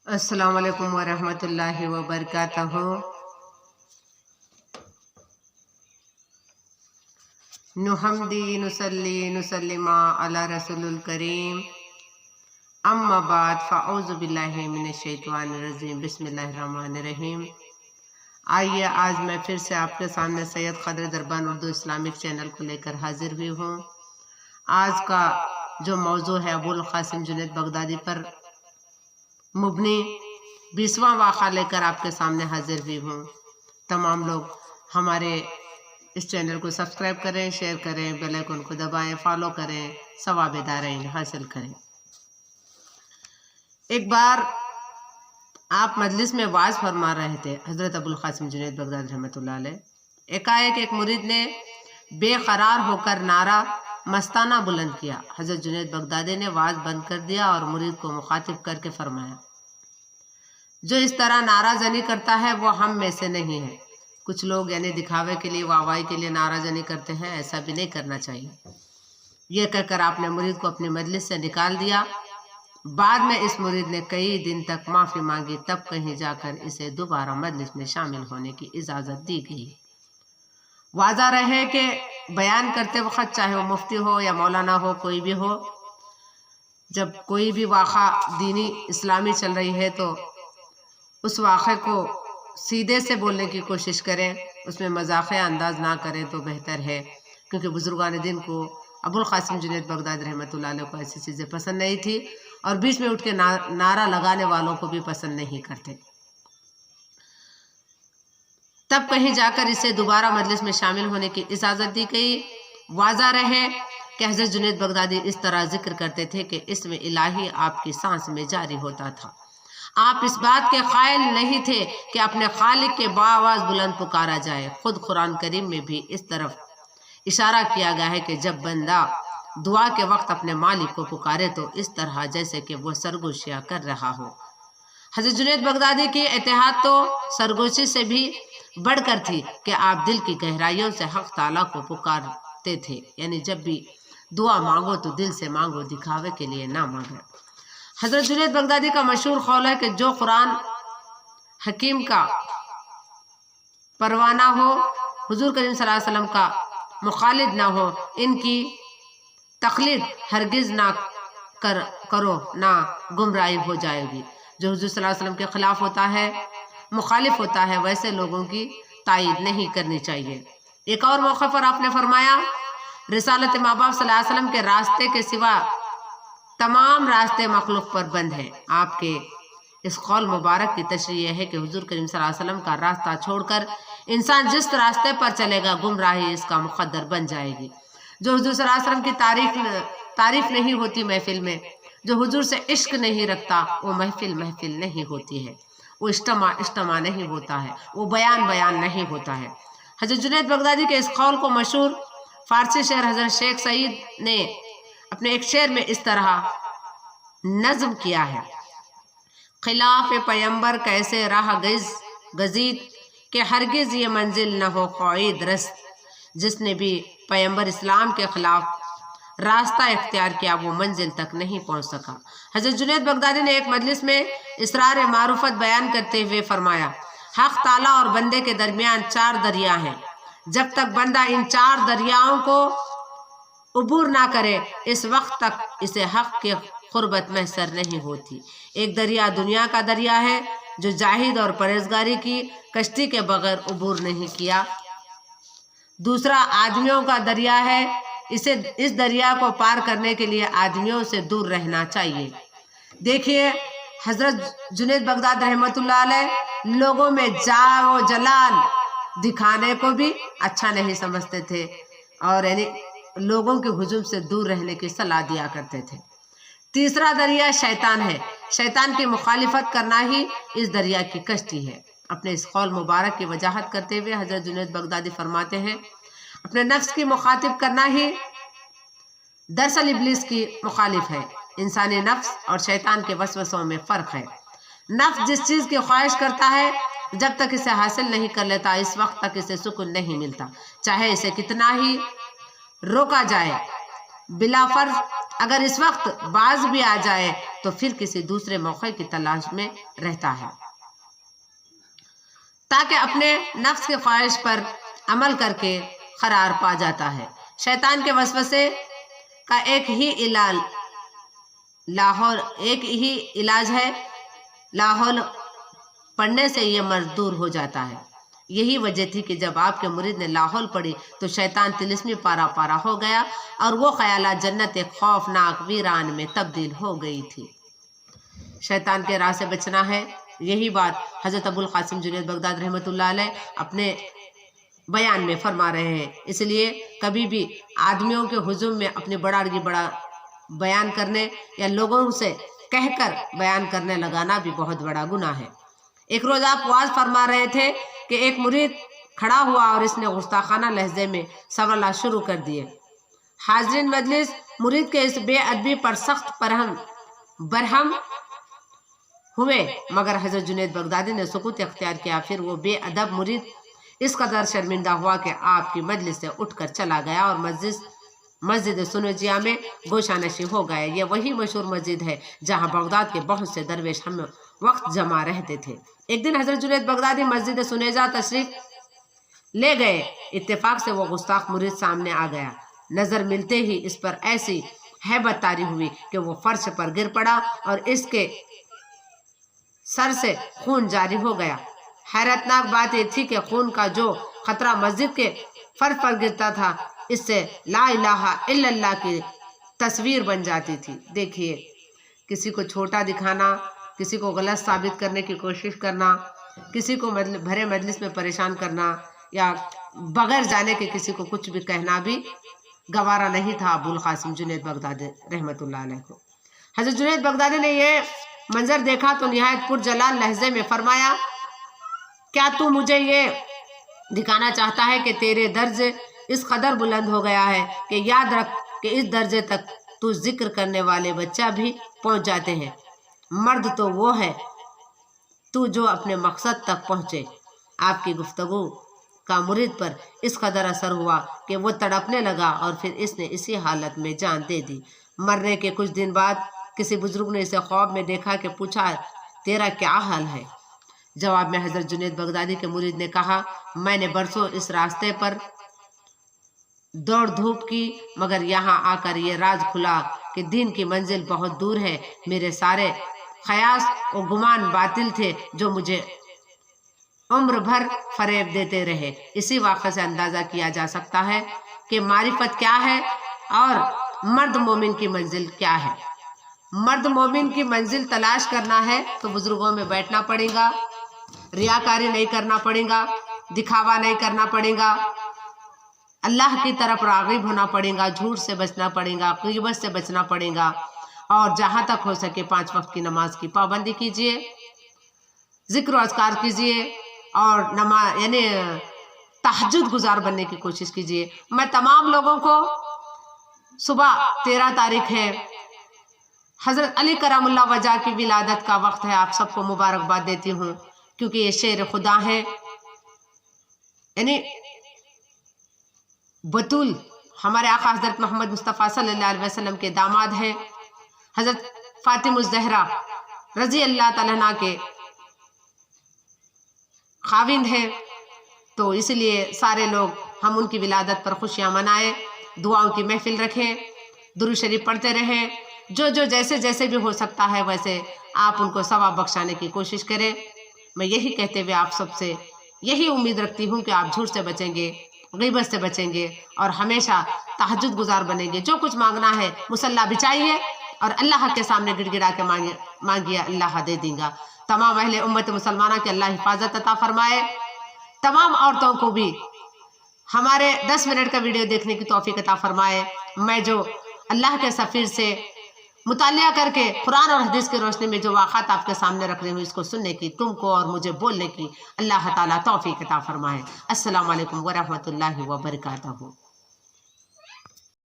अस्सलाम वालेकुम वरहमतुल्लाहि वबरकातुहू। नुहम्दी नुसल्ली नुसल्लिमा अला रसूलुल करीम, अम्मा बाद फ़अऊज़ु बिल्लाहि मिनश शैतानिर रजीम, बिस्मिल्लाहिर रहमानिर रहीम। आइए आज मैं फिर से आपके सामने सैयद क़ादिर दरबान उर्दू इस्लामिक चैनल को लेकर हाजिर हुई हूँ। आज का जो मौजू है अबुल क़ासिम जुनैद बगदादी पर मुबनी 20वां वाक़ा लेकर आपके सामने हाजिर हुई हूँ। तमाम लोग हमारे इस चैनल को सब्सक्राइब करें, शेयर करें, बेल आइकन को दबाएं, फॉलो करें, सवाब दारैन हासिल करें। एक बार आप मजलिस में वाज फरमा रहे थे हज़रत अबुल क़ासिम जुनैद बगदादी रहमतुल्लाह अलैह। एकाएक एक मुरीद ने बेकरार होकर नारा मस्ताना बुलंद किया। हज़रत जुनैद बगदादी ने वाज बंद कर दिया और मुरीद को मुखातिब करके फरमाया, जो इस तरह नाराजनी करता है वो हम में से नहीं है। कुछ लोग यानी दिखावे के लिए, वाहवाही के लिए नाराजनी करते हैं, ऐसा भी नहीं करना चाहिए। ये कहकर आपने मुरीद को अपनी मजलिस से निकाल दिया। बाद में इस मुरीद ने कई दिन तक माफ़ी मांगी, तब कहीं जाकर इसे दोबारा मजलिस में शामिल होने की इजाज़त दी गई। वाज़ा रहे कि बयान करते वक्त चाहे वो मुफ्ती हो या मौलाना हो, कोई भी हो, जब कोई भी वाक़ा दीनी इस्लामी चल रही है तो उस वाक़े को सीधे से बोलने की कोशिश करें, उसमें मज़ाक़िया अंदाज ना करें तो बेहतर है। क्योंकि बुजुर्गान दिन को अबुल क़ासिम जुनैद बगदादी रहमतुल्लाह अलैह को ऐसी चीज़ें पसंद नहीं थी और बीच में उठ के नारा लगाने वालों को भी पसंद नहीं करते। तब कहीं जाकर इसे दोबारा मजलिस में शामिल होने की इजाज़त दी गई। वाज़ा रहे कि हज़रत जुनैद बगदादी इस तरह जिक्र करते थे कि इसमें इलाही आपकी सांस में जारी होता था। आप इस बात के कायल नहीं थे कि अपने खालिक के बाआवाज़ बुलंद पुकारा जाए। खुद कुरान करीम में भी इस तरफ इशारा किया गया है कि जब बंदा दुआ के वक्त अपने मालिक को पुकारे तो इस तरह जैसे कि वो सरगोशियाँ कर रहा हो। हज़रत जुनैद बगदादी की इत्तेहाद तो सरगोशी से भी बढ़कर थी कि आप दिल की गहराइयों से हक़ ताला को पुकारते थे। यानी जब भी दुआ मांगो तो दिल से मांगो, दिखावे के लिए ना मांगो। हज़रत जुनैद बगदादी का मशहूर कौल है कि जो कुरान हकीम का परवाना हो, हुजूर करीम सल्लल्लाहु अलैहि वसल्लम का मुखालिद ना हो, इनकी तक़लीद हरगिज़ ना करो, ना गुमराही हो जाएगी। जो हुजूर सल्लल्लाहु अलैहि वसल्लम के ख़िलाफ़ होता है, मुखालिफ होता है, वैसे लोगों की तायीद नहीं करनी चाहिए। एक और मौक़े पर आपने फरमाया, रिसालत माँ बाप सल्लल्लाहु अलैहि वसल्लम के रास्ते के सिवा तमाम रास्ते मखलूक पर बंद हैं। आपके इस कौल मुबारक की तशरीह है कि हुजूर करीम सल्लल्लाहु अलैहि वसल्लम का रास्ता छोड़कर इंसान जिस रास्ते पर चलेगा, गुमराही इसका मुक़द्दर बन जाएगी। जो हुजूर सल्लल्लाहु अलैहि वसल्लम की तारीफ नहीं होती महफिल में, जो हुजूर से इश्क नहीं रखता, वो महफिल नहीं होती है, वो इज्तिमा नहीं होता है, वो बयान नहीं होता है। हज़रत जुनैद बगदादी के इस कौल को मशहूर फ़ारसी शेर हज़रत शेख सईद ने अपने एक शेर में इस तरह नज़्म किया है, खिलाफ पैगंबर कैसे राह गज़ीद के हरगिज़ ये मंजिल न हो क़ाइद रस्त। जिसने भी पैगंबर इस्लाम के ख़िलाफ़ रास्ता इख्तियार किया वो मंजिल तक नहीं पहुँच सका। हज़रत जुनैद बगदादी ने एक मजलिस में इसरार मारूफत बयान करते हुए फरमाया, हक़ ताला और बंदे के दरमियान 4 दरिया हैं। जब तक बंदा इन 4 दरियाओं को उबूर ना करे, इस वक्त तक इसे हक़ की क़ुर्बत मैसर नहीं होती। एक दरिया दुनिया का दरिया है जो जाहिद और परहेज़गारी की कश्ती के बगैर उबूर नहीं किया। दूसरा आदमियों का दरिया है, इस दरिया को पार करने के लिए आदमियों से दूर रहना चाहिए। देखिए हज़रत जुनैद बगदादी रहमतुल्लाह अलैह लोगों में जाओ जलाल दिखाने को भी अच्छा नहीं समझते थे और यानी लोगों के हुजूम से दूर रहने की सलाह दिया करते थे। तीसरा दरिया शैतान है, शैतान की मुखालिफत करना ही इस दरिया की कश्ती है। अपने इस कौल मुबारक की वजाहत करते हुए हज़रत जुनैद बगदादी फरमाते हैं, अपने नफ्स की मुखातिब करना ही दरअसल इब्लीस की मुखालिफ है। इंसानी नफ्स और शैतान के वसवसों में फ़र्क है। नफ्स जिस चीज़ की ख्वाहिश करता है, जब तक इसे हासिल नहीं कर लेता, इस वक्त तक इसे सुकून नहीं मिलता, चाहे इसे कितना ही रोका जाए। बिलाफर्ज अगर इस वक्त बाज भी आ जाए तो फिर किसी दूसरे मौके की तलाश में रहता है ताकि अपने नफ्स के ख्वाहिश पर अमल करके करार पा जाता है। शैतान के वसवसे का एक ही इलाज है, लाहौल पढ़ने से ये मर्ज दूर हो जाता है। यही वजह थी कि जब आपके मुरीद ने लाहौल पढ़ी तो शैतान तिलिस्मी पारा पारा हो गया और वो ख्यालात जन्नत एक खौफनाक वीरान में तब्दील हो गई थी। शैतान के राह से बचना है, यही बात हज़रत अबुल क़ासिम जुनैद बगदाद रहमतुल्लाह अलैह अपने बयान में फरमा रहे हैं। इसलिए कभी भी आदमियों के हुजूम में अपनी बड़ागी बड़ा बयान करने या लोगों से कहकर बयान करने लगाना भी बहुत बड़ा गुनाह है। एक रोज आप वाज फरमा रहे थे कि एक मुरीद खड़ा हुआ और इसने गुस्ताखाना लहजे में सवाल शुरू कर दिए। हाज़रीन मजलिस मुरीद के इस बेअदबी पर सख्त बरहम हुए, मगर हज़रत जुनैद बगदादी ने सुकूत अख्तियार किया। फिर वो बेअदब मुरीद इस कदर शर्मिंदा हुआ कि आपकी मजलिस से उठकर चला गया और मस्जिद सुनजिया में गोशानशी हो गया। ये वही मशहूर मस्जिद है जहाँ बगदाद के बहुत से दरवेश हम वक्त जमा रहते थे। एक दिन हज़रत जुनैद बगदादी मस्जिद सुनेजा तशरीफ ले गए। इत्तेफाक से वो गुस्ताख मुरीद सामने आ गया। नज़र मिलते ही इस पर ऐसी हैबत तारी हुई कि वो फर्श पर गिर पड़ा और इसके सर से खून जारी हो गया। हैरतनाक बात यह थी कि खून का जो खतरा मस्जिद के फर्श पर गिरता था, इससे ला इलाहा इल्लल्लाह की तस्वीर बन जाती थी। देखिए, किसी को छोटा दिखाना, किसी को गलत साबित करने की कोशिश करना, किसी को भरे मजलिस में परेशान करना या बगैर जाने के किसी को कुछ भी कहना भी गवारा नहीं था अबुल क़ासिम जुनैद बगदादी रहमतुल्लाह अलैह को। हज़रत जुनैद बगदादी ने यह मंजर देखा तो निहायत पुरजलाल लहजे में फरमाया, क्या तू मुझे ये दिखाना चाहता है कि तेरे दर्जे इस कदर बुलंद हो गया है कि याद रख कि इस दर्जे तक तू जिक्र करने वाले बच्चा भी पहुंच जाते हैं। मर्द तो वो है तू जो अपने मकसद तक पहुंचे। आपकी गुफ्तगू का मुरीद पर इस कदर असर हुआ कि वो तड़पने लगा और फिर इसने इसी हालत में जान दे दी। मरने के कुछ दिन बाद किसी बुजुर्ग ने इसे ख्वाब में देखा कि पूछा, तेरा क्या हाल है? जवाब में हज़रत जुनैद बगदादी के मुरीद ने कहा, मैंने बरसों इस रास्ते पर दौड़ धूप की, मगर यहाँ आकर ये राज खुला कि दीन की मंजिल बहुत दूर है। मेरे सारे ख्यास और गुमान बातिल थे जो मुझे उम्र भर फरेब देते रहे। इसी वाक़े से अंदाज़ा किया जा सकता है कि मारिफत क्या है और मर्द मोमिन की मंजिल क्या है। मर्द मोमिन की मंजिल तलाश करना है तो बुजुर्गों में बैठना पड़ेगा, रियाकारी नहीं करना पड़ेगा, दिखावा नहीं करना पड़ेगा, अल्लाह की तरफ राग़िब होना पड़ेगा, झूठ से बचना पड़ेगा, ग़ीबत से बचना पड़ेगा और जहाँ तक हो सके 5 वक्त की नमाज की पाबंदी कीजिए, ज़िक्र अज़कार कीजिए और नमाज यानी तहज्जुद गुजार बनने की कोशिश कीजिए। मैं तमाम लोगों को सुबह 13 तारीख है, हज़रत अली करमुल्लाह वजह की विलादत का वक्त है, आप सबको मुबारकबाद देती हूँ, क्योंकि ये शेर खुदा है। यानी बतूल हमारे आका हज़रत मोहम्मद मुस्तफ़ा सल्लल्लाहु अलैहि वसल्लम के दामाद हैं, हज़रत फ़ातिमुज़ ज़हरा रज़ी अल्लाह तआला अन्हा के खाविंद हैं। तो इसलिए सारे लोग हम उनकी विलादत पर खुशियाँ मनाएं, दुआओं की महफिल रखें, दुरूद शरीफ पढ़ते रहें, जो जैसे जैसे भी हो सकता है वैसे आप उनको सवाब बख्शाने की कोशिश करें। मैं यही कहते हुए आप सबसे यही उम्मीद रखती हूँ कि आप झूठ से बचेंगे, ग़ीबत से बचेंगे और हमेशा तहज्जुद गुजार बनेंगे। जो कुछ मांगना है मुसल्ला बिछाइए और अल्लाह के सामने गिड़गिड़ा के मांगिए, अल्लाह दे देगा। तमाम अहले उम्मत मुसलमाना के अल्लाह हिफाजत अता फरमाए। तमाम औरतों को भी हमारे 10 मिनट का वीडियो देखने की तौफीक अता फरमाए। मैं जो अल्लाह के सफ़ीर से मुतालिया करके कुरान और हदीस की रोशनी में जो वाक़ात आपके सामने रख रही हूँ, इसको सुनने की तुमको और मुझे बोलने की अल्लाह ताला तौफीक अता फरमाए। अस्सलामु अलैकुम व रहमतुल्लाहि व बरकातहू।